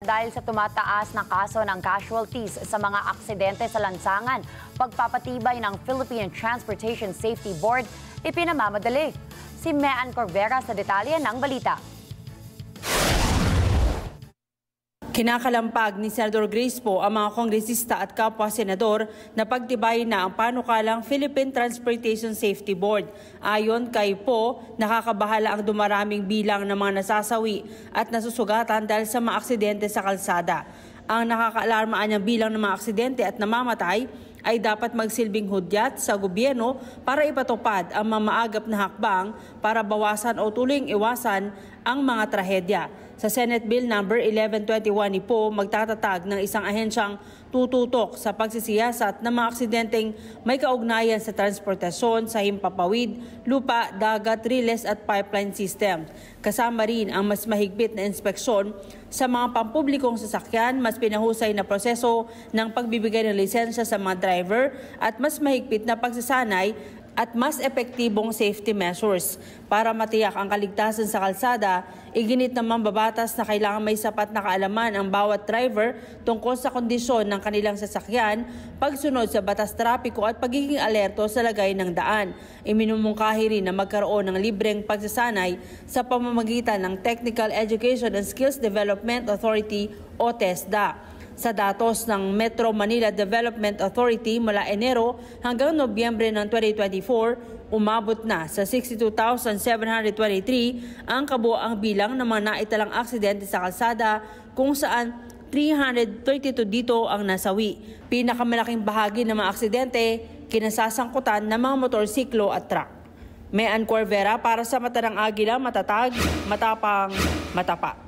dahil sa tumataas na kaso ng casualties sa mga aksidente sa lansangan. Pagpapatibay ng Philippine Transportation Safety Board ipinamamadali. Si Mean Corvera sa detalye ng balita. Kinakalampag ni Senador Grace Poe ang mga kongresista at kapwa-senador na pagtibay na ang panukalang Philippine Transportation Safety Board. Ayon kay Poe, nakakabahala ang dumaraming bilang ng mga nasasawi at nasusugatan dahil sa mga aksidente sa kalsada. Ang nakakaalarma niyang bilang ng mga aksidente at namamatay ay dapat magsilbing hudyat sa gobyerno para ipatupad ang mga maagap na hakbang para bawasan o tuluyang iwasan ang mga trahedya. Sa Senate Bill No. 1121 ni Poe, magtatatag ng isang ahensyang tututok sa pagsisiyasat ng mga aksidenteng may kaugnayan sa transportasyon sa himpapawid, lupa, dagat, riles at pipeline system. Kasama rin ang mas mahigpit na inspeksyon sa mga pampublikong sasakyan, mas pinahusay na proseso ng pagbibigay ng lisensya sa mga driver at mas mahigpit na pagsasanay at mas epektibong safety measures. Para matiyak ang kaligtasan sa kalsada, iginit ng mambabatas na kailangan may sapat na kaalaman ang bawat driver tungkol sa kondisyon ng kanilang sasakyan, pagsunod sa batas trapiko at pagiging alerto sa lagay ng daan. Iminumungkahi rin na magkaroon ng libreng pagsasanay sa pamamagitan ng Technical Education and Skills Development Authority o TESDA. Sa datos ng Metro Manila Development Authority mula Enero hanggang Nobyembre ng 2024, umabot na sa 62,723 ang kabuoang bilang ng mga naitalang aksidente sa kalsada, kung saan 332 dito ang nasawi. Pinakamalaking bahagi ng mga aksidente kinasasangkutan ng mga motorsiklo at truck. Mean Corvera para sa Mata ng Agila, matatag, matapang, matapat.